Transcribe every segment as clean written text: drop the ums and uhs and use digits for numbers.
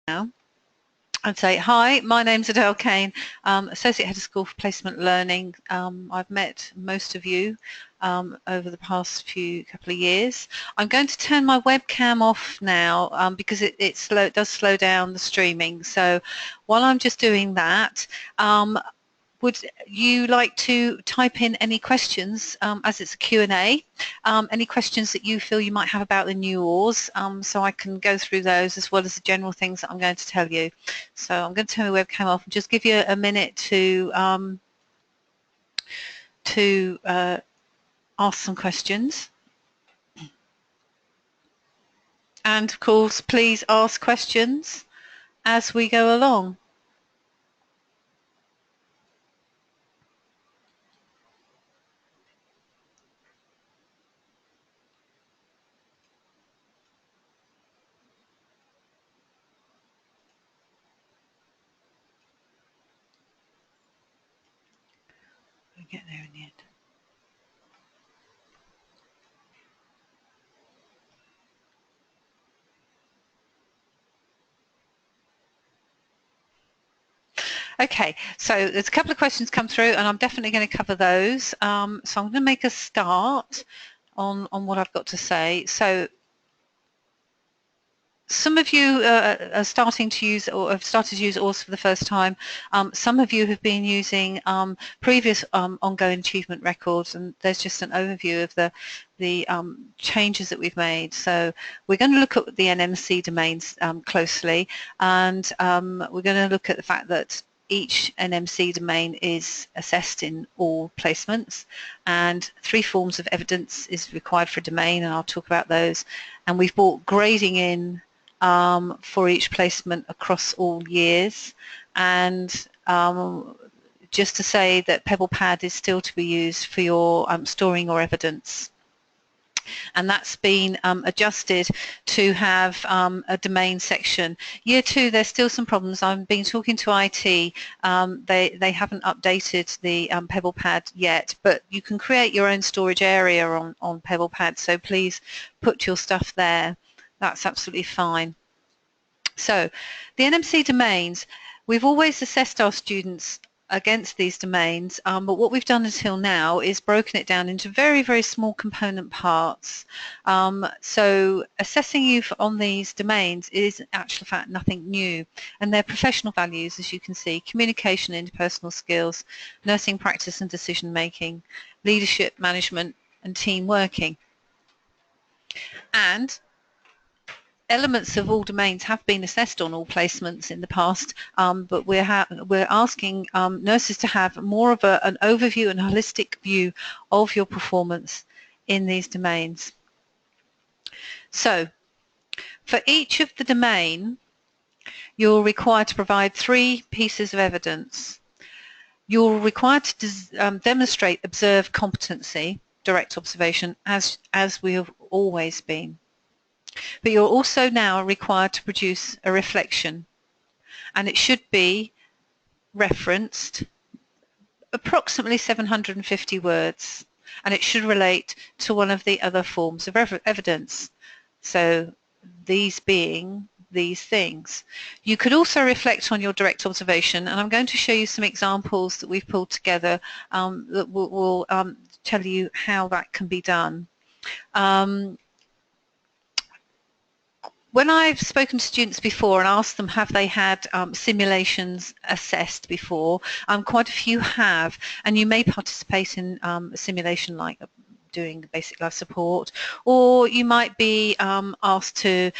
now and say, hi, my name's Adele Kane, Associate Head of School for Placement Learning. I've met most of you over the past couple of years. I'm going to turn my webcam off now because it does slow down the streaming. So while I'm just doing that, would you like to type in any questions, as it's a Q and A, any questions that you feel you might have about the new OARS, so I can go through those as well as the general things that I'm going to tell you. So I'm going to turn my webcam off and just give you a minute to ask some questions. And of course, please ask questions as we go along. We'll get there in the end. Okay, so there's a couple of questions come through and I'm definitely going to cover those. So I'm going to make a start on what I've got to say. So some of you are starting to use or have started to use OARS for the first time. Some of you have been using previous ongoing achievement records, and there's just an overview of the changes that we've made. So we're going to look at the NMC domains closely, and we're going to look at the fact that each NMC domain is assessed in all placements, and 3 forms of evidence is required for a domain, and I'll talk about those. And we've brought grading in for each placement across all years, and just to say that PebblePad is still to be used for your storing your evidence, and that's been adjusted to have a domain section. Year 2, there's still some problems. I've been talking to IT. They haven't updated the PebblePad yet, but you can create your own storage area on PebblePad, so please put your stuff there. That's absolutely fine. So the NMC domains, we've always assessed our students against these domains, but what we've done until now is broken it down into very, very small component parts. So assessing you on these domains is in actual fact nothing new, and they're professional values, as you can see: communication, interpersonal skills, nursing practice and decision making, leadership, management and team working. And elements of all domains have been assessed on all placements in the past, but we're asking nurses to have more of an overview and holistic view of your performance in these domains. So for each of the domain, you're required to provide 3 pieces of evidence. You're required to demonstrate observed competency, direct observation, as we have always been. But you're also now required to produce a reflection, and it should be referenced approximately 750 words, and it should relate to one of the other forms of evidence. So these being these things. You could also reflect on your direct observation, and I'm going to show you some examples that we've pulled together that will tell you how that can be done. When I've spoken to students before and asked them have they had simulations assessed before, quite a few have, and you may participate in a simulation like doing basic life support, or you might be asked to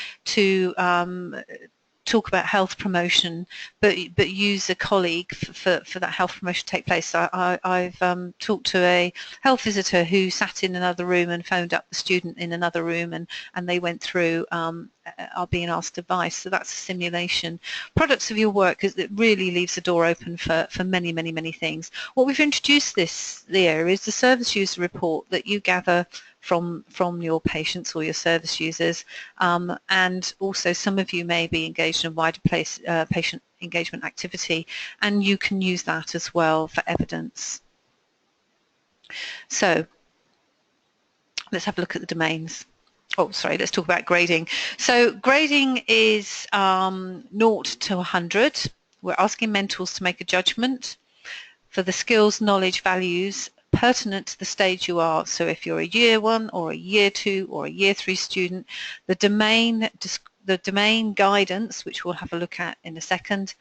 talk about health promotion, but use a colleague for that health promotion to take place. I've talked to a health visitor who sat in another room and phoned up the student in another room, and they went through are being asked advice. So that's a simulation. Products of your work, it really leaves the door open for many, many, many things. What we've introduced this year is the service user report that you gather from your patients or your service users, and also some of you may be engaged in a wider patient engagement activity, and you can use that as well for evidence. So let's have a look at the domains. Oh, sorry, let's talk about grading. So grading is 0 to 100. We're asking mentors to make a judgment for the skills, knowledge, values pertinent to the stage you are. So if you're a year 1 or a year 2 or a year 3 student, the domain guidance, which we'll have a look at in a second,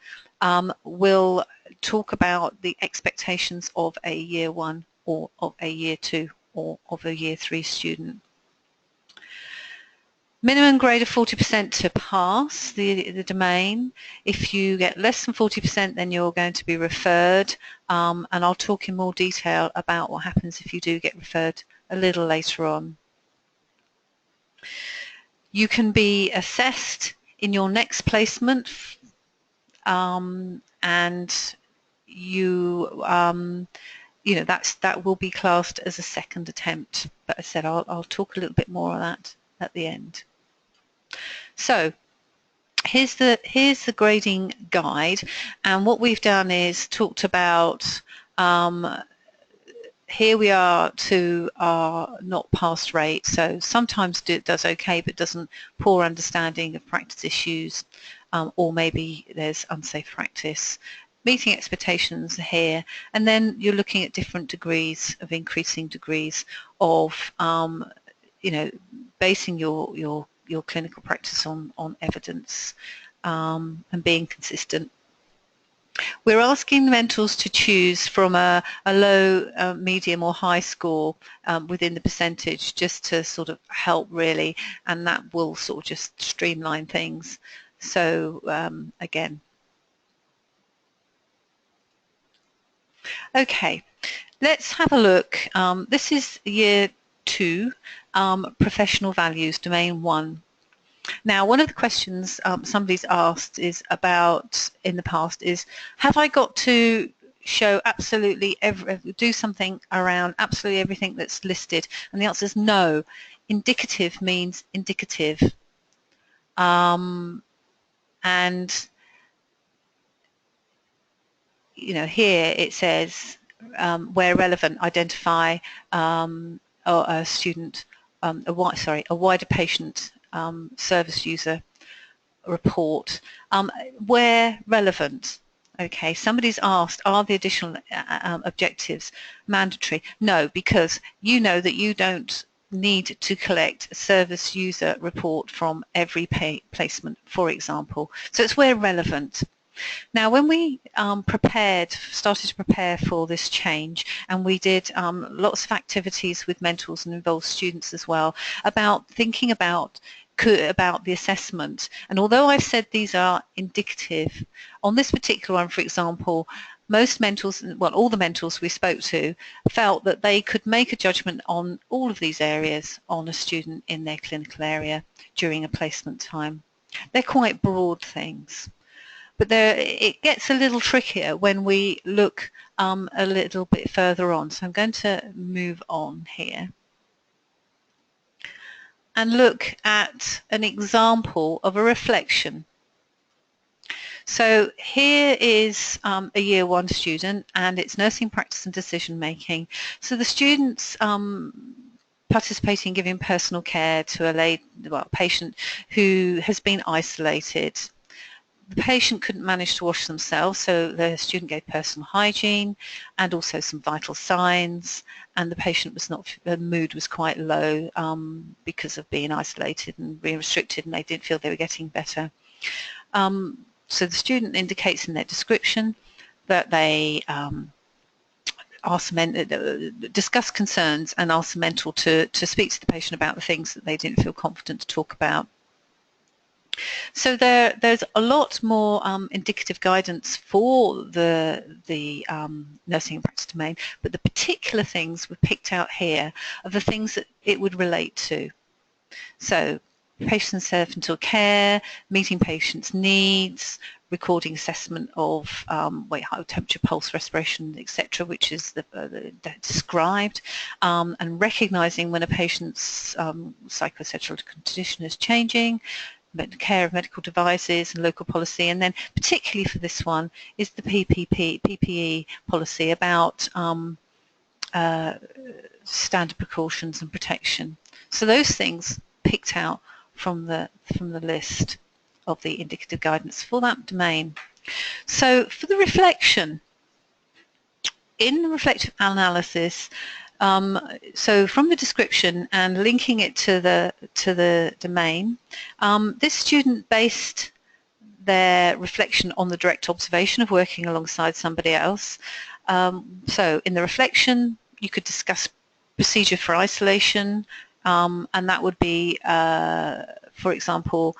will talk about the expectations of a year 1 or of a year 2 or of a year 3 student. Minimum grade of 40% to pass the domain. If you get less than 40%, then you're going to be referred, and I'll talk in more detail about what happens if you do get referred a little later on. You can be assessed in your next placement, and that will be classed as a second attempt. But as I said, I'll talk a little bit more on that at the end. So here's the grading guide, and what we've done is talked about here we are to our not passed rate. So sometimes it does okay, but doesn't, poor understanding of practice issues, or maybe there's unsafe practice. Meeting expectations here, and then you're looking at different degrees of increasing degrees of basing your clinical practice on evidence, and being consistent. We're asking the mentors to choose from a low, medium or high score within the percentage, just to sort of help really, and that will sort of just streamline things. So again. Okay, let's have a look. This is year 2, professional values, domain 1. Now, one of the questions somebody's asked is about in the past is, have I got to show absolutely do something around absolutely everything that's listed? And the answer is no. Indicative means indicative. And here it says where relevant, identify a student, a wider patient service user report, where relevant. Okay, somebody's asked, are the additional objectives mandatory? No, because you know that you don't need to collect a service user report from every placement, for example. So it's where relevant. Now, when we started to prepare for this change, and we did lots of activities with mentors and involved students as well, about thinking about the assessment. And although I've said these are indicative, on this particular one, for example, most mentors, well, all the mentors we spoke to felt that they could make a judgment on all of these areas on a student in their clinical area during a placement time. They're quite broad things. But it gets a little trickier when we look a little bit further on. So I'm going to move on here and look at an example of a reflection. So here is a year 1 student, and it's nursing practice and decision making. So the students participating in giving personal care to a patient who has been isolated. The patient couldn't manage to wash themselves, so the student gave personal hygiene and also some vital signs, and the patient was the mood was quite low because of being isolated and being restricted, and they didn't feel they were getting better. So the student indicates in their description that they discuss concerns and ask the mentor to speak to the patient about the things that they didn't feel confident to talk about. So there's a lot more indicative guidance for the nursing and practice domain, but the particular things we've picked out here are the things that it would relate to. So patient central care, meeting patients' needs, recording assessment of weight, height, temperature, pulse, respiration, etc., which is described, and recognising when a patient's psychosocial condition is changing, care of medical devices and local policy, and then particularly for this one is the PPE policy about standard precautions and protection. So those things picked out from the list of the indicative guidance for that domain. So for the reflection, in the reflective analysis, so from the description and linking it to the domain, this student based their reflection on the direct observation of working alongside somebody else. So in the reflection, you could discuss procedure for isolation, and that would be, for example,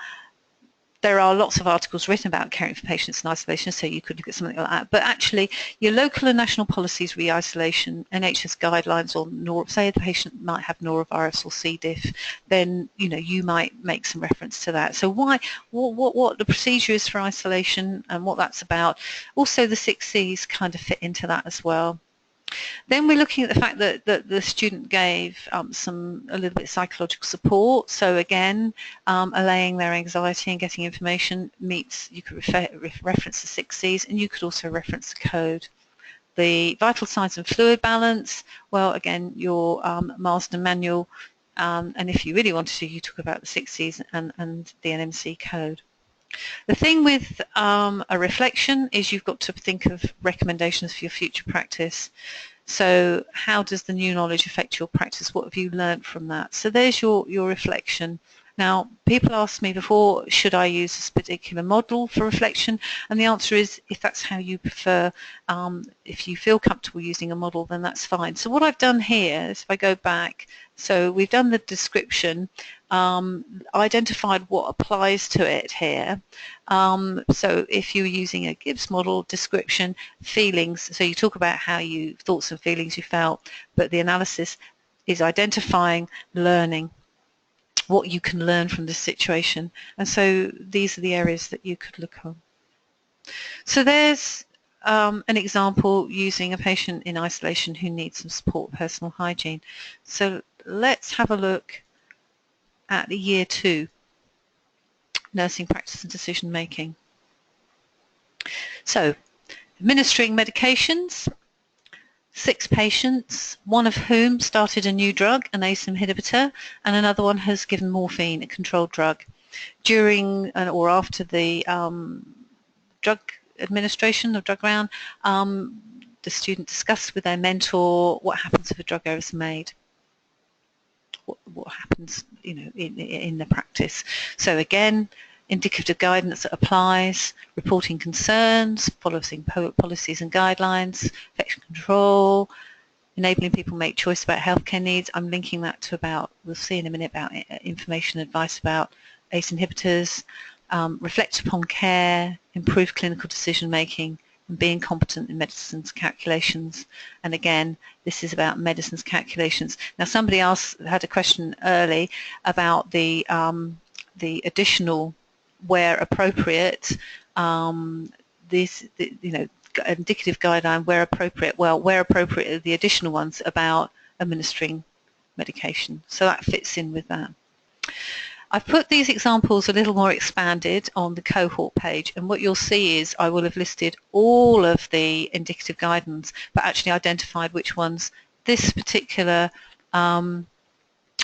there are lots of articles written about caring for patients in isolation, so you could look at something like that. But actually, your local and national policies re-isolation, NHS guidelines, or say the patient might have norovirus or C. diff, then you might make some reference to that. So what the procedure is for isolation and what that's about. Also, the 6 Cs kind of fit into that as well. Then we're looking at the fact that the student gave a little bit of psychological support. So again, allaying their anxiety and getting information meets, you could reference the 6 Cs, and you could also reference the code. The vital signs and fluid balance, well, again, your Marsden manual, and if you really wanted to, you talk about the 6 Cs and the NMC code. The thing with a reflection is you've got to think of recommendations for your future practice. So how does the new knowledge affect your practice? What have you learned from that? So there's your reflection. Now, people ask me before, should I use this particular model for reflection? And the answer is, if that's how you prefer, if you feel comfortable using a model, then that's fine. So what I've done here is, if I go back, so we've done the description, identified what applies to it here. So if you're using a Gibbs model, description, feelings, so you talk about how thoughts and feelings you felt, but the analysis is identifying, learning, what you can learn from this situation. And so these are the areas that you could look on. So there's an example using a patient in isolation who needs some support with personal hygiene. So let's have a look at the year 2, nursing practice and decision making. So administering medications, 6 patients, one of whom started a new drug, an ACE inhibitor, and another one has given morphine, a controlled drug. During or after the drug administration or drug round, the student discussed with their mentor what happens if a drug error is made. What happens, in the practice. So again, indicative guidance that applies, reporting concerns, following policies and guidelines, infection control, enabling people make choice about healthcare needs. I'm linking that to we'll see in a minute about information advice about ACE inhibitors, reflect upon care, improve clinical decision making, and being competent in medicine's calculations. And again, this is about medicine's calculations. Now, somebody else had a question early about the additional, where appropriate, indicative guideline where appropriate. Well, where appropriate are the additional ones about administering medication. So that fits in with that. I've put these examples a little more expanded on the cohort page, and what you'll see is I will have listed all of the indicative guidance, but actually identified which ones this particular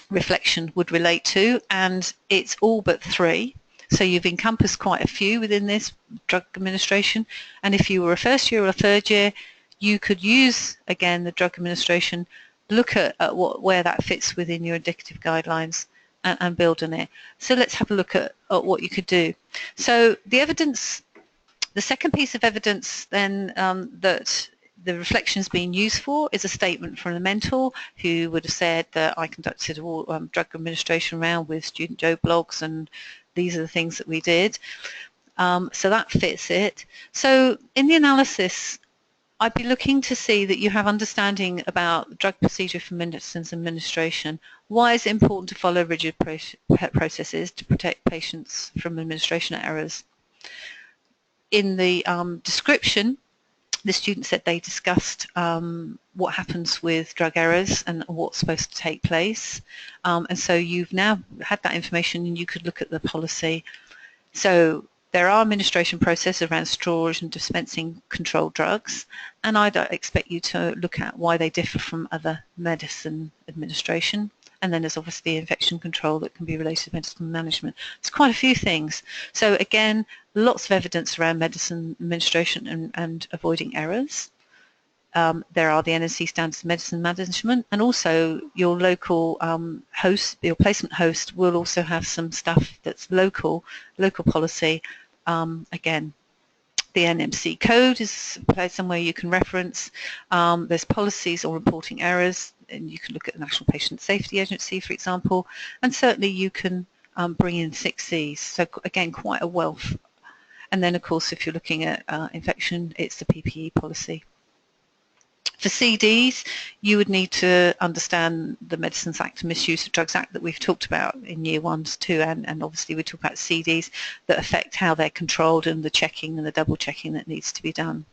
reflection would relate to, and it's all but 3. So you've encompassed quite a few within this drug administration, and if you were a first year or a third year, you could use, again, the drug administration, look at where that fits within your indicative guidelines and build on it. So let's have a look at what you could do. So the evidence, the second piece of evidence then that the reflection has been used for is a statement from the mentor who would have said that I conducted a drug administration round with student Joe blogs, and these are the things that we did. So that fits it. So in the analysis, I'd be looking to see that you have understanding about drug procedure for medicines administration. Why is it important to follow rigid processes to protect patients from administration errors? In the description, the student said they discussed what happens with drug errors and what's supposed to take place. And so you've now had that information and you could look at the policy. So there are administration processes around storage and dispensing controlled drugs, and I'd expect you to look at why they differ from other medicine administration. and then there's obviously infection control that can be related to medical management. It's quite a few things. So again, lots of evidence around medicine administration and avoiding errors. There are the NNC standards of medicine management, and also your local host, your placement host, will also have some stuff that's local policy. Again, the NMC code is a place somewhere you can reference. There's policies on reporting errors, and you can look at the National Patient Safety Agency, for example, and certainly you can bring in 6Cs. So again, quite a wealth. And then, of course, if you're looking at infection, it's the PPE policy. For CDs, you would need to understand the Medicines Act and Misuse of Drugs Act that we've talked about in year 1 to 2, and obviously we talk about CDs that affect how they're controlled and the checking and the double checking that needs to be done.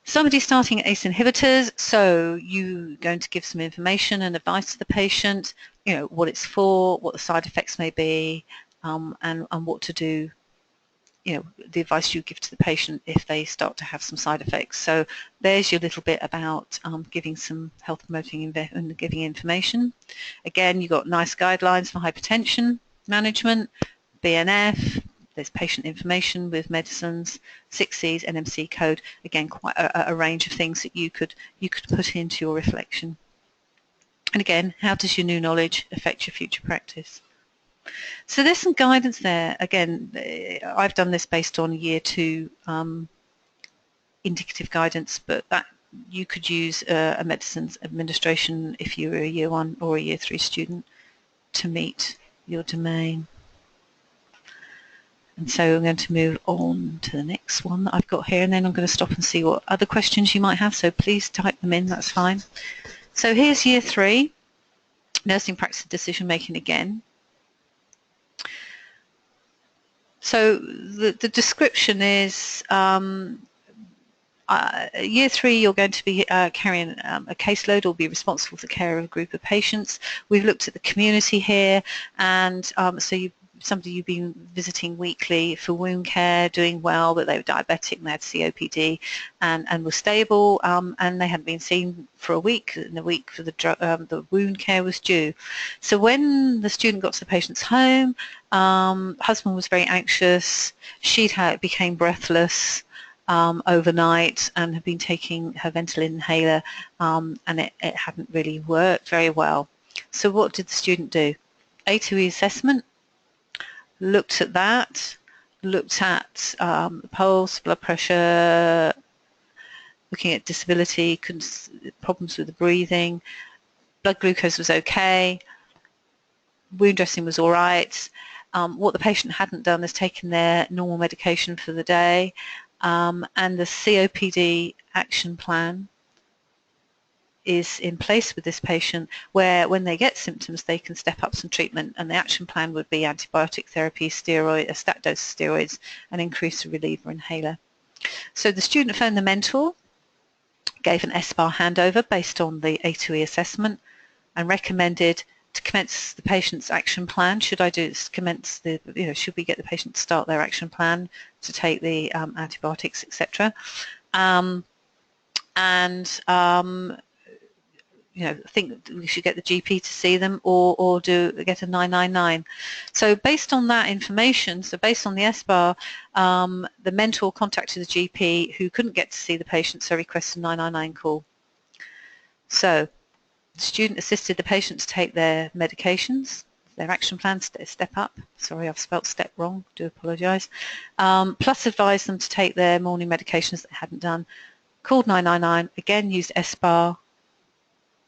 Somebody starting ACE inhibitors, so you're going to give some information and advice to the patient, you know, what it's for, what the side effects may be, and what to do, you know, the advice you give to the patient if they start to have some side effects. So there's your little bit about giving some health promoting and giving information. Again, you've got nice guidelines for hypertension management, BNF, there's patient information with medicines, 6Cs, NMC code. Again, quite a range of things that you could put into your reflection. And again, how does your new knowledge affect your future practice? So there's some guidance there. Again, I've done this based on year 2 indicative guidance, but that you could use a medicines administration if you were a year 1 or a year 3 student to meet your domain. And so I'm going to move on to the next one that I've got here, and then I'm going to stop and see what other questions you might have, so please type them in, that's fine. So here's year 3, nursing practice decision making again. So the description is year 3 you're going to be carrying a caseload or be responsible for the care of a group of patients. We've looked at the community here, and so somebody you've been visiting weekly for wound care, doing well, but they were diabetic and they had COPD and were stable, and they hadn't been seen for a week, and a week for the wound care was due. So when the student got to the patient's home, husband was very anxious, became breathless overnight and had been taking her Ventolin inhaler, and it hadn't really worked very well. So what did the student do? A2E assessment, looked at that, looked at pulse, blood pressure, looking at disability, problems with the breathing, blood glucose was okay, wound dressing was all right. What the patient hadn't done is taken their normal medication for the day, and the COPD action plan is in place with this patient, where when they get symptoms they can step up some treatment, and the action plan would be antibiotic therapy, a stat dose of steroids, and increase the reliever inhaler. So the student phoned the mentor, gave an SBAR handover based on the A2E assessment, and recommended to commence the patient's action plan. Should we get the patient to start their action plan to take the antibiotics, etc. I think we should get the GP to see them or get a 999. So based on that information, so based on the SBAR, the mentor contacted the GP who couldn't get to see the patient, so requested a 999 call. So the student assisted the patient to take their medications, their action plan, step up. Sorry, I've spelt step wrong, do apologise. Plus advised them to take their morning medications that they hadn't done. Called 999, again used SBAR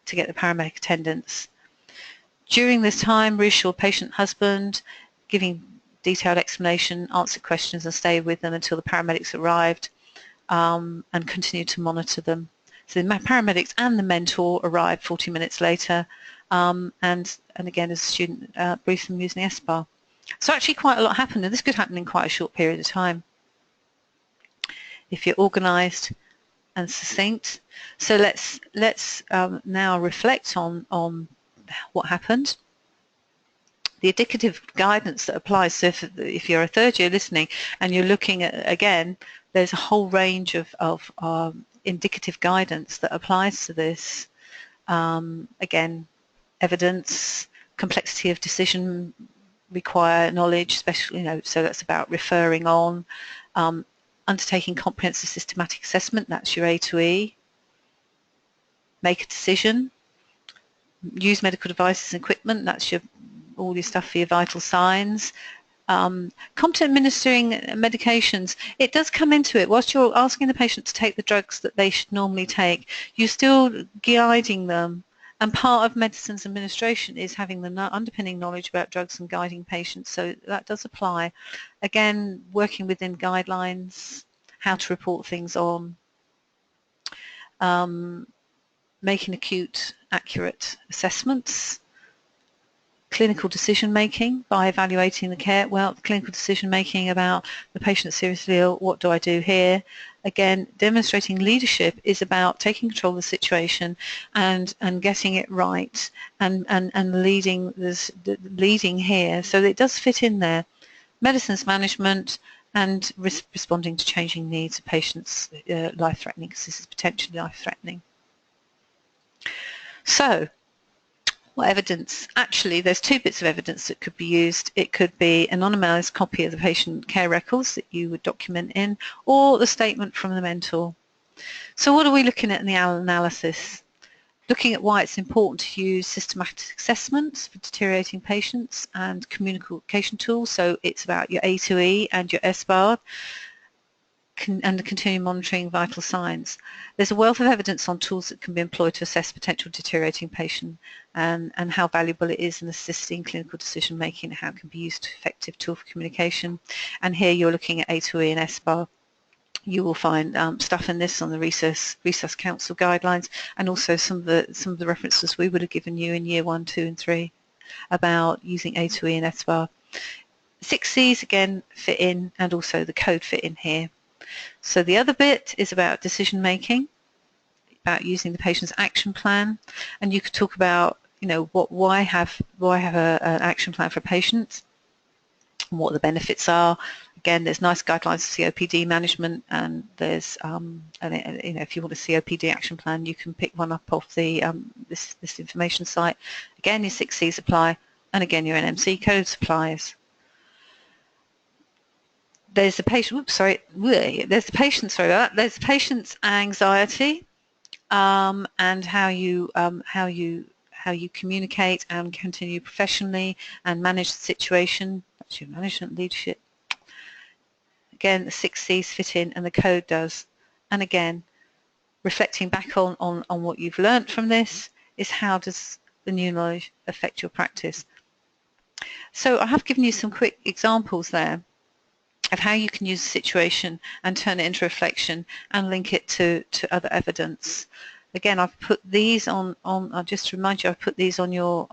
to get the paramedic attendance. During this time, reassured patient husband, giving detailed explanation, answered questions and stayed with them until the paramedics arrived, and continued to monitor them. So the paramedics and the mentor arrived 40 minutes later, and again as a student briefed them using SBAR. So actually quite a lot happened, and this could happen in quite a short period of time if you're organised and succinct. So let's now reflect on what happened. The indicative guidance that applies. So if you're a third year listening and you're looking at, again, there's a whole range of indicative guidance that applies to this. Again, evidence, complexity of decision require knowledge, especially, so that's about referring on, undertaking comprehensive systematic assessment, that's your A to E, make a decision, use medical devices and equipment, that's all your stuff for your vital signs. Competent administering medications, it does come into it. Whilst you're asking the patient to take the drugs that they should normally take, you're still guiding them. And part of medicine's administration is having the underpinning knowledge about drugs and guiding patients, so that does apply. Again, working within guidelines, how to report things on, making acute, accurate assessments, clinical decision making by evaluating the care, clinical decision making about the patient seriously ill, what do I do here? Again, demonstrating leadership is about taking control of the situation and getting it right and leading here. So it does fit in there. Medicines management and responding to changing needs of patients, life-threatening, because this is potentially life-threatening. So, what evidence? Actually, there's two bits of evidence that could be used. It could be an anonymised copy of the patient care records that you would document in, or the statement from the mentor. So what are we looking at in the analysis? Looking at why it's important to use systematic assessments for deteriorating patients and communication tools. So it's about your A to E and your SBAR, and the continuing monitoring vital signs. There's a wealth of evidence on tools that can be employed to assess potential deteriorating patient and how valuable it is in assisting clinical decision making, how it can be used as an effective tool for communication. And here you're looking at A2E and SBAR. You will find stuff in this on the Resus Council guidelines, and also some of the references we would have given you in year 1, 2 and 3 about using A2E and SBAR. 6Cs again fit in, and also the code fit in here. So the other bit is about decision making, about using the patient's action plan, and you could talk about, why have an action plan for a patient, and what the benefits are. Again, there's nice guidelines for COPD management, and there's if you want a COPD action plan, you can pick one up off the this information site. Again, your 6Cs apply, and again your NMC codes applies. There's the patient. There's the patient's anxiety, and how you communicate and continue professionally and manage the situation. That's your management leadership. Again, the 6Cs fit in, and the code does. And again, reflecting back on what you've learnt from this is how does the new knowledge affect your practice. So I have given you some quick examples there of how you can use a situation and turn it into reflection and link it to other evidence. Again, I've put these on I'll just remind you, I've put these on your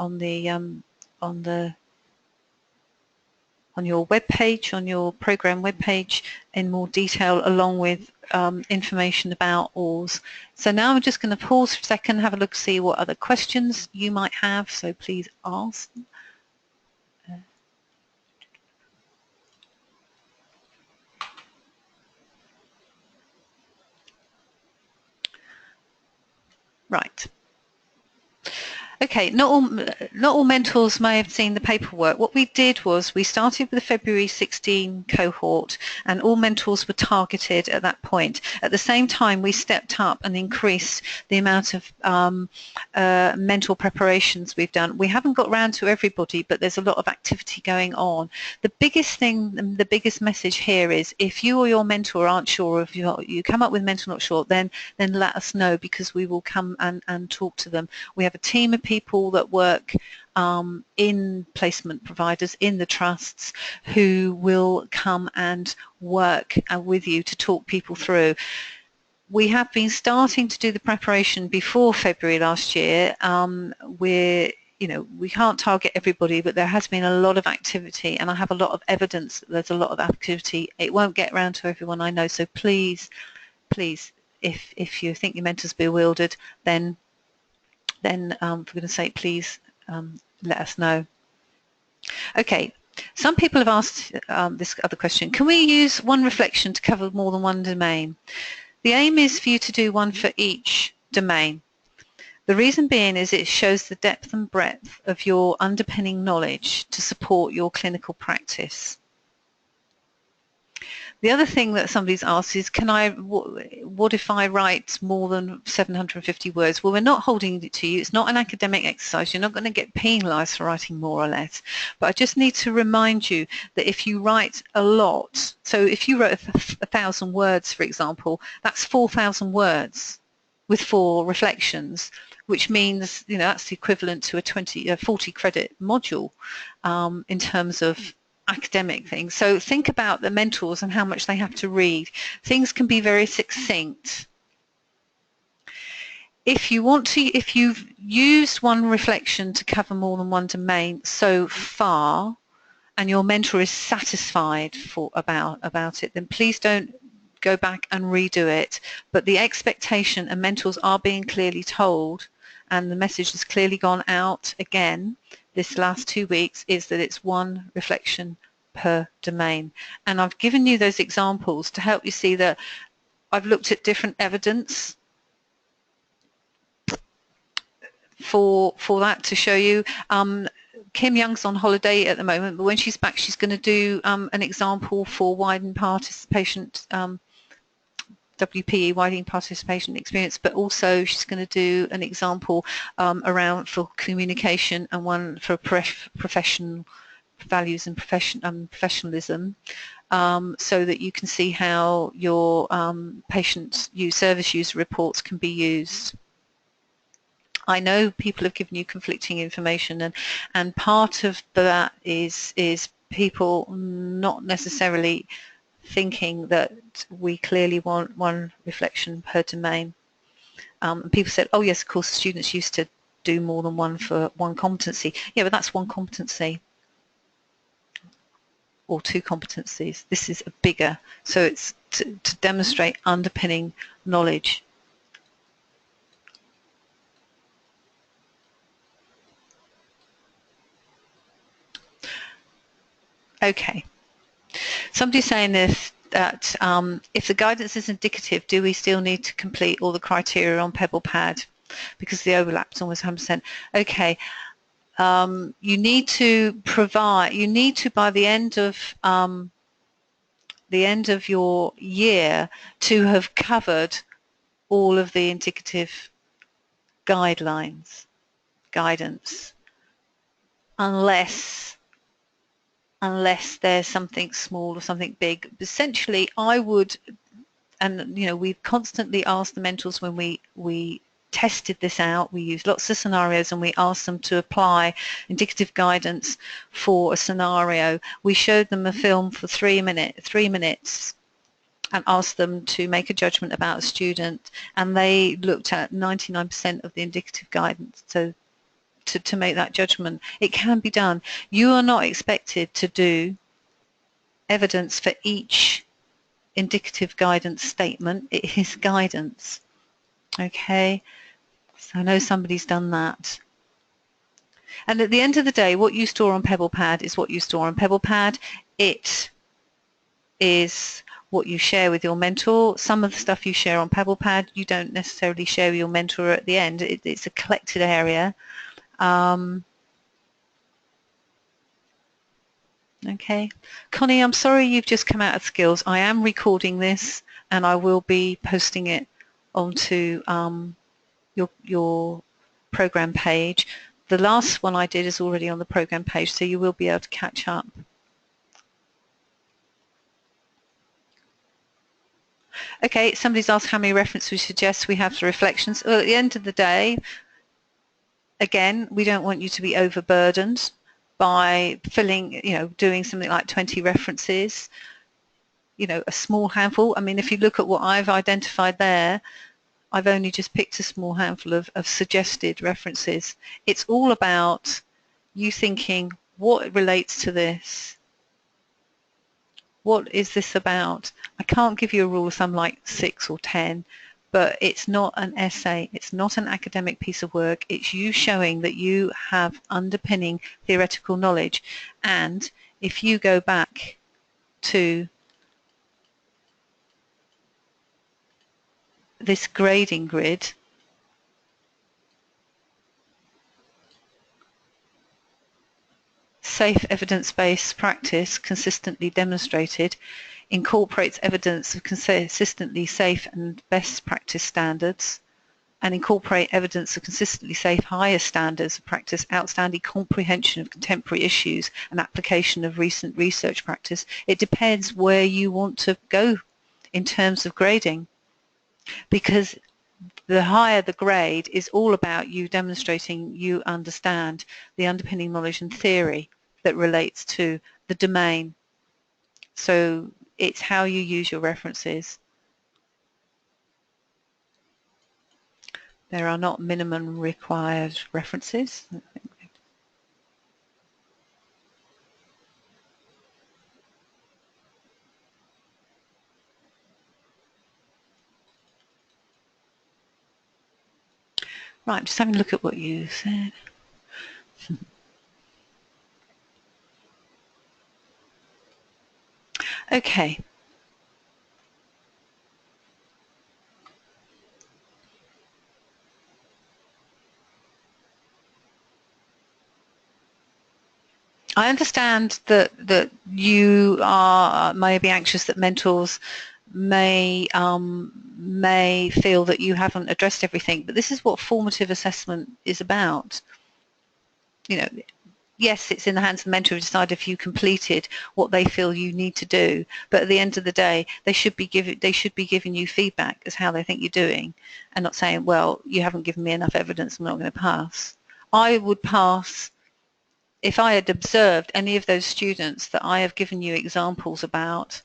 web page, on your program web page in more detail, along with information about OARS. So now I'm just going to pause for a second, have a look, see what other questions you might have, so please ask. Right. Okay, not all mentors may have seen the paperwork. What we did was we started with the February 16 cohort, and all mentors were targeted at that point. At the same time, we stepped up and increased the amount of mentor preparations we've done. We haven't got round to everybody, but there's a lot of activity going on. The biggest thing, the biggest message here is, if you or your mentor aren't sure, if you come up with mentor not sure, then let us know, because we will come and talk to them. We have a team of people that work in placement providers, in the trusts, who will come and work with you to talk people through. We have been starting to do the preparation before February last year. We can't target everybody, but there has been a lot of activity, and I have a lot of evidence that there's a lot of activity. It won't get around to everyone, I know, so please, if you think your mentor's bewildered, then for goodness sake, please let us know. Okay, some people have asked this other question: can we use one reflection to cover more than one domain? The aim is for you to do one for each domain. The reason being is it shows the depth and breadth of your underpinning knowledge to support your clinical practice. The other thing that somebody's asked is, what if I write more than 750 words? Well, we're not holding it to you. It's not an academic exercise. You're not going to get penalised for writing more or less. But I just need to remind you that if you write a lot, so if you wrote 1,000 words, for example, that's 4,000 words with 4 reflections, which means, you know, that's the equivalent to a 40 credit module in terms of academic things. So think about the mentors and how much they have to read. Things can be very succinct. If you've used one reflection to cover more than one domain so far, and your mentor is satisfied about it, then please don't go back and redo it. But the expectation, and mentors are being clearly told, and the message has clearly gone out again this last 2 weeks, is that it's one reflection per domain. And I've given you those examples to help you see that I've looked at different evidence for that to show you. Kim Young's on holiday at the moment, but when she's back, she's going to do an example for widened participation, WPE, widening participation experience, but also she's going to do an example around for communication and one for professional values and professionalism, so that you can see how your service user reports can be used. I know people have given you conflicting information, and part of that is people not necessarily thinking that we clearly want one reflection per domain. And people said, oh yes, of course, students used to do more than one for one competency. Yeah, but that's one competency or 2 competencies. This is a bigger, so it's to demonstrate underpinning knowledge. Okay. Somebody's saying this, that if the guidance is indicative, do we still need to complete all the criteria on PebblePad because the overlap is almost 100%? Okay. You need to provide, by the end of your year to have covered all of the indicative guidance, unless there's something small or something big. Essentially, I would, and you know, we've constantly asked the mentors when we tested this out, we used lots of scenarios and we asked them to apply indicative guidance for a scenario. We showed them a film for 3 minutes and asked them to make a judgment about a student, and they looked at 99% of the indicative guidance. So to make that judgment, it can be done. You are not expected to do evidence for each indicative guidance statement. It is guidance. Okay, so I know somebody's done that. And at the end of the day, what you store on PebblePad is what you store on PebblePad. It is what you share with your mentor. Some of the stuff you share on PebblePad, you don't necessarily share with your mentor at the end. It's a collected area. Okay, Connie, I'm sorry you've just come out of skills. I am recording this and I will be posting it onto your program page. The last one I did is already on the program page, so you will be able to catch up. Okay, somebody's asked how many references we suggest we have for reflections. Well, at the end of the day, again, we don't want you to be overburdened by filling, doing something like 20 references, a small handful. I mean, if you look at what I've identified there, I've only just picked a small handful of suggested references. It's all about you thinking, what relates to this? What is this about? I can't give you a rule of thumb like 6 or 10, but it's not an essay, it's not an academic piece of work, it's you showing that you have underpinning theoretical knowledge. And if you go back to this grading grid, safe evidence-based practice consistently demonstrated, incorporates evidence of consistently safe and best practice standards, and incorporate evidence of consistently safe higher standards of practice, outstanding comprehension of contemporary issues and application of recent research practice. It depends where you want to go in terms of grading, because the higher the grade is all about you demonstrating you understand the underpinning knowledge and theory that relates to the domain. So it's how you use your references. There are not minimum required references. Right, I'm just having a look at what you said. Okay. I understand that you are maybe anxious that mentors may feel that you haven't addressed everything, but this is what formative assessment is about. You know, yes, it's in the hands of the mentor to decide if you completed what they feel you need to do, but at the end of the day, they should be giving you feedback as how they think you're doing, and not saying, well, you haven't given me enough evidence, I'm not going to pass. I would pass if I had observed any of those students that I have given you examples about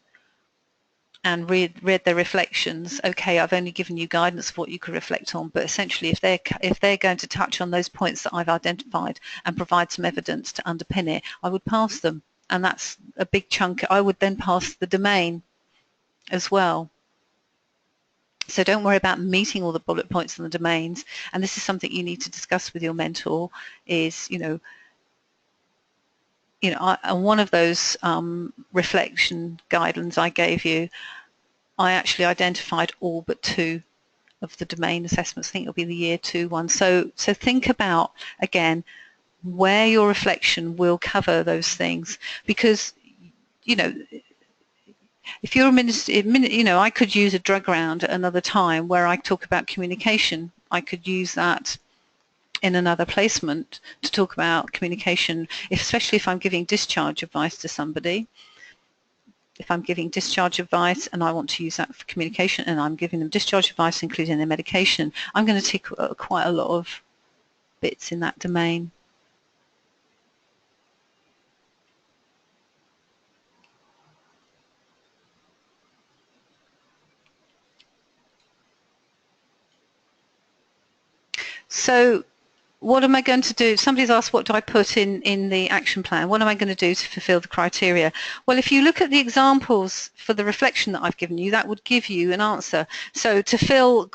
and read their reflections. Okay, I've only given you guidance of what you could reflect on, but essentially if they're going to touch on those points that I've identified and provide some evidence to underpin it, I would pass them, and that's a big chunk. I would then pass the domain as well. So don't worry about meeting all the bullet points on the domains, and this is something you need to discuss with your mentor, is, on one of those reflection guidelines I gave you, I actually identified all but 2 of the domain assessments. I think it'll be the year 2 one. So think about, again, where your reflection will cover those things, because, if you're I could use a drug round at another time where I talk about communication. I could use that in another placement to talk about communication, especially if I'm giving discharge advice to somebody. If I'm giving discharge advice and I want to use that for communication, and I'm giving them discharge advice including their medication, I'm going to tick quite a lot of bits in that domain. So what am I going to do? Somebody's asked, what do I put in the action plan? What am I going to do to fulfill the criteria? Well, if you look at the examples for the reflection that I've given you, that would give you an answer. So to fill the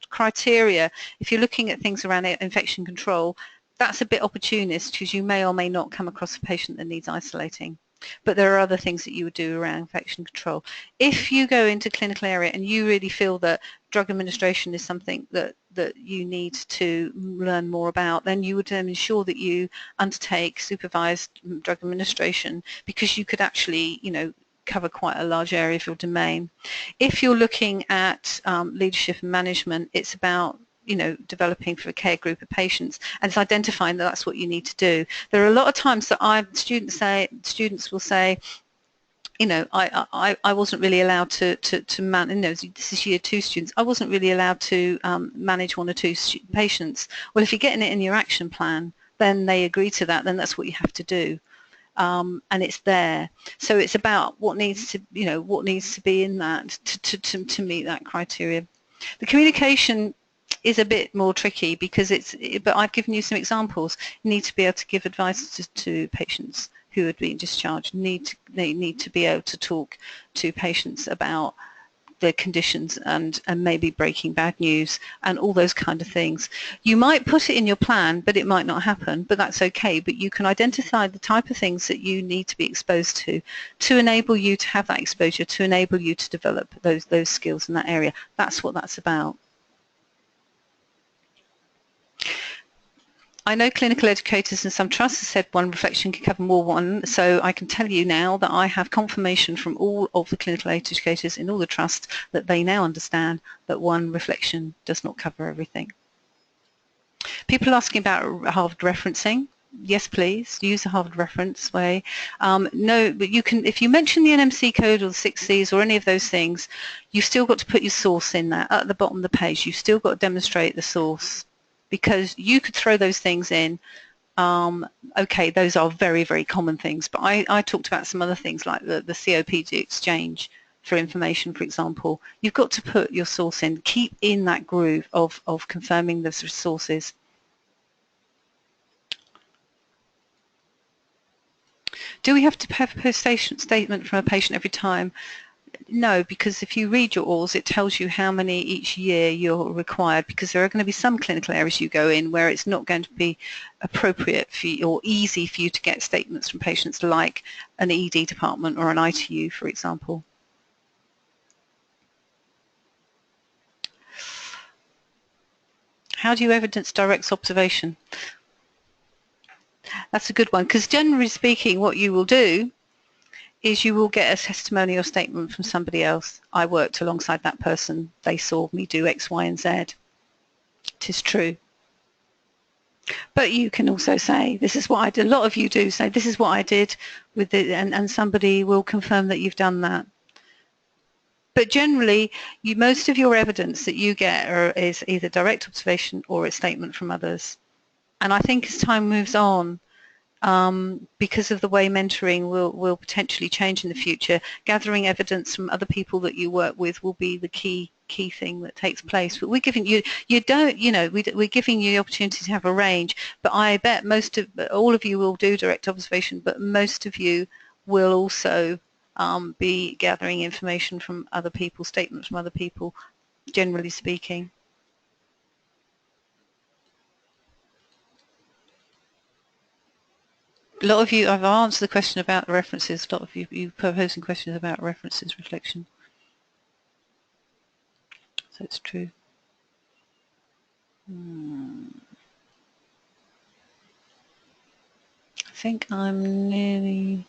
criteria, if you're looking at things around infection control, that's a bit opportunist, because you may or may not come across a patient that needs isolating. But there are other things that you would do around infection control. If you go into clinical area and you really feel that drug administration is something that you need to learn more about, then you would ensure that you undertake supervised drug administration, because you could actually, cover quite a large area of your domain. If you're looking at leadership and management, it's about developing for a care group of patients, and it's identifying that that's what you need to do. There are a lot of times that students will say, I wasn't really allowed to manage, this is year 2 students, I wasn't really allowed to manage 1 or 2 patients. Well, if you're getting it in your action plan, then they agree to that, then that's what you have to do. And it's there. So it's about what needs to be in that to meet that criteria. The communication is a bit more tricky, because but I've given you some examples. You need to be able to give advice to patients who are being discharged. They need to be able to talk to patients about their conditions and maybe breaking bad news and all those kind of things. You might put it in your plan, but it might not happen, but that's okay. But you can identify the type of things that you need to be exposed to enable you to have that exposure, to enable you to develop those skills in that area. That's what that's about. I know clinical educators in some trusts have said one reflection can cover more one, so I can tell you now that I have confirmation from all of the clinical educators in all the trusts that they now understand that one reflection does not cover everything. People are asking about Harvard referencing. Yes, please use a Harvard reference way. No, but you can, if you mention the NMC code or the 6Cs or any of those things, you've still got to put your source in there at the bottom of the page. You've still got to demonstrate the source, because you could throw those things in. Okay, those are very, very common things, but I talked about some other things like the COPD exchange for information, for example. You've got to put your source in, keep in that groove of confirming the sources. Do we have to have a post statement from a patient every time? No, because if you read your OARS, it tells you how many each year you're required, because there are going to be some clinical areas you go in where it's not going to be appropriate for you or easy for you to get statements from patients, like an ED department or an ITU, for example. How do you evidence direct observation? That's a good one, because generally speaking, what you will do is you will get a testimonial statement from somebody else. I worked alongside that person. They saw me do X, Y, and Z. It is true. But you can also say, this is what I did. A lot of you do say, this is what I did with it, and somebody will confirm that you've done that. But generally, most of your evidence that you get is either direct observation or a statement from others. And I think as time moves on, because of the way mentoring will potentially change in the future, gathering evidence from other people that you work with will be the key thing that takes place. But we're giving you, we're giving you the opportunity to have a range, but I bet all of you will do direct observation, but most of you will also be gathering information from other people, statements from other people, generally speaking. A lot of you, I've answered the question about the references. A lot of you proposing questions about references reflection. So it's true. I think I'm nearly...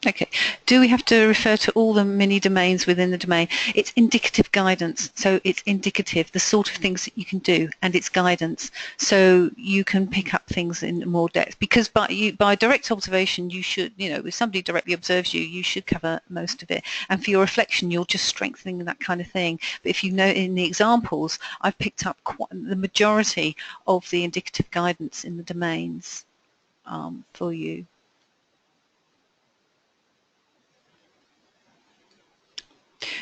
Okay, do we have to refer to all the mini domains within the domain? It's indicative guidance, so it's indicative, the sort of things that you can do, and it's guidance, so you can pick up things in more depth, because by direct observation you should, if somebody directly observes you, you should cover most of it, and for your reflection you're just strengthening that kind of thing. But if you know, in the examples I've picked up the majority of the indicative guidance in the domains for you.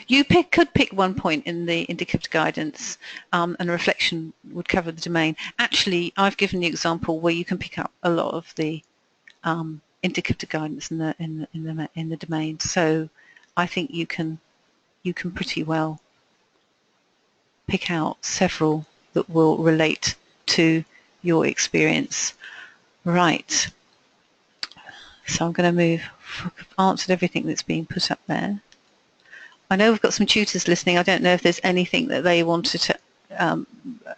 You could pick one point in the indicative guidance, and a reflection would cover the domain. Actually, I've given the example where you can pick up a lot of the indicative guidance in the domain. So I think you can pretty well pick out several that will relate to your experience. Right. So I'm going to move. I've answered everything that's being put up there. I know we've got some tutors listening. I don't know if there's anything that they wanted to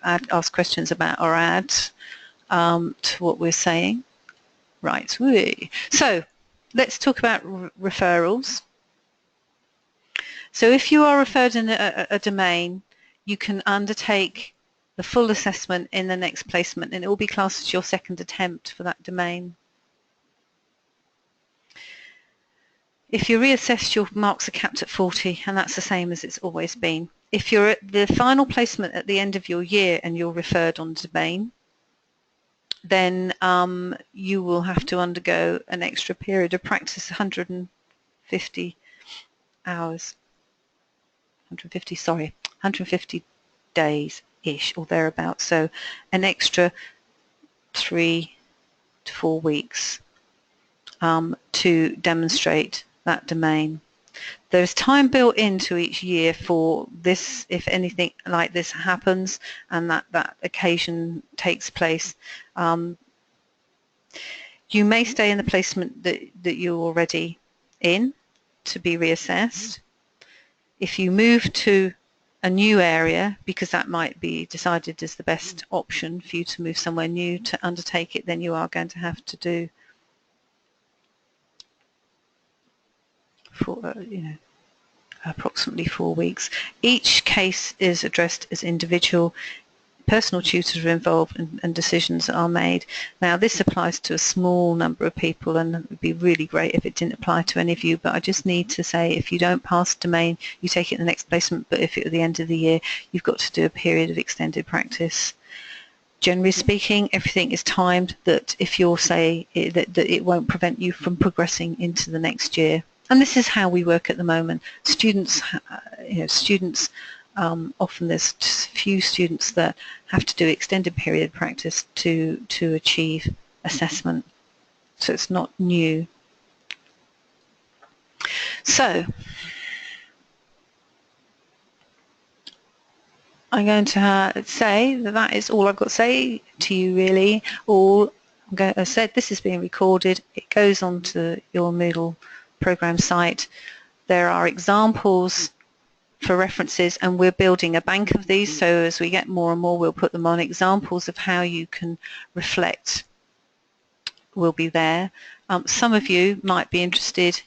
ask questions about or add to what we're saying. Right. So let's talk about referrals. So if you are referred in a domain, you can undertake the full assessment in the next placement, and it will be classed as your second attempt for that domain. If you're reassessed, your marks are capped at 40, and that's the same as it's always been. If you're at the final placement at the end of your year and you're referred on domain, then you will have to undergo an extra period of practice, 150 hours, 150 days-ish or thereabouts. So an extra 3 to 4 weeks to demonstrate that domain. There's time built into each year for this, if anything like this happens and that occasion takes place. You may stay in the placement that you're already in to be reassessed. If you move to a new area, because that might be decided as the best option for you to move somewhere new to undertake it, then you are going to have to do approximately 4 weeks. Each case is addressed as individual. Personal tutors are involved and decisions are made. Now, this applies to a small number of people, and it would be really great if it didn't apply to any of you, but I just need to say, if you don't pass domain, you take it in the next placement, but if at the end of the year, you've got to do a period of extended practice. Generally speaking, everything is timed that if you're, say, that it won't prevent you from progressing into the next year. And this is how we work at the moment. Students, often there's few students that have to do extended period practice to achieve assessment. So it's not new. So I'm going to say that is all I've got to say to you, really. I said this is being recorded. It goes onto your Moodle program site. There are examples for references, and we're building a bank of these, so as we get more and more, we'll put them on. Examples of how you can reflect will be there. Some of you might be interested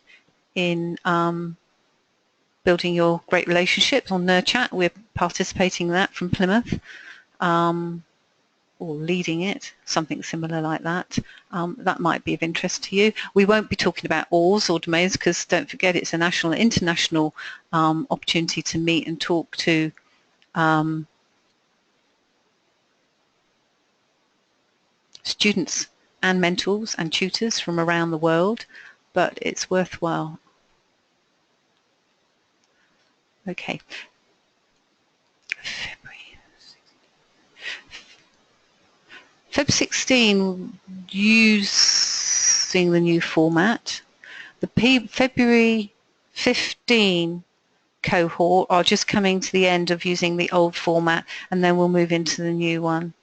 in building your great relationships on NerdChat. We're participating in that from Plymouth, or leading it, something similar like that. That might be of interest to you. We won't be talking about OARS or domains, because don't forget it's a national and international opportunity to meet and talk to students and mentors and tutors from around the world, but it's worthwhile. Okay. Feb 16, using the new format. The February 15 cohort are just coming to the end of using the old format, and then we'll move into the new one.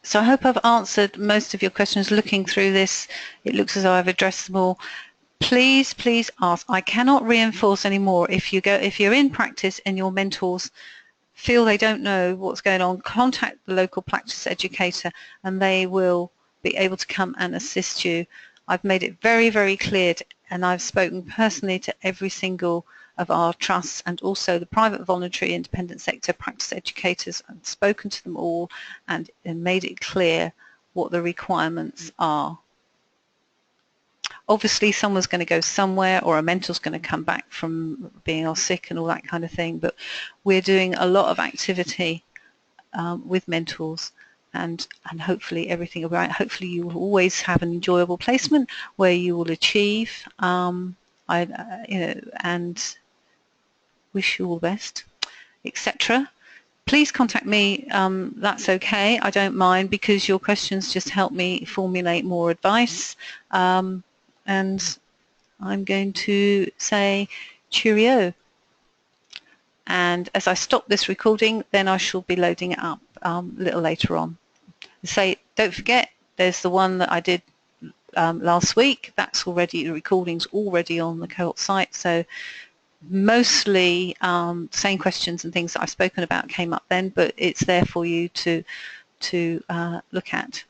So I hope I've answered most of your questions. Looking through this, it looks as though I've addressed them all. Please ask. I cannot reinforce anymore. If you're in practice and your mentors feel they don't know what's going on, contact the local practice educator and they will be able to come and assist you. I've made it very, very clear, and I've spoken personally to every single of our trusts and also the private, voluntary, independent sector practice educators, and spoken to them all and made it clear what the requirements are. Obviously, someone's going to go somewhere, or a mentor's going to come back from being all sick and all that kind of thing, but we're doing a lot of activity with mentors, and hopefully everything will be right. Hopefully you will always have an enjoyable placement where you will achieve, and wish you all the best, etc. Please contact me, that's okay, I don't mind, because your questions just help me formulate more advice. And I'm going to say cheerio. And as I stop this recording, then I shall be loading it up a little later on. Say, don't forget, there's the one that I did last week. That's already, the recording's already on the cohort site. So mostly same questions and things that I've spoken about came up then, but it's there for you to look at.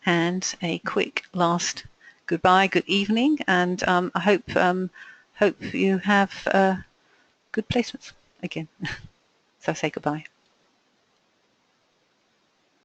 And a quick last goodbye, good evening, and I hope you have good placements again. So I say goodbye.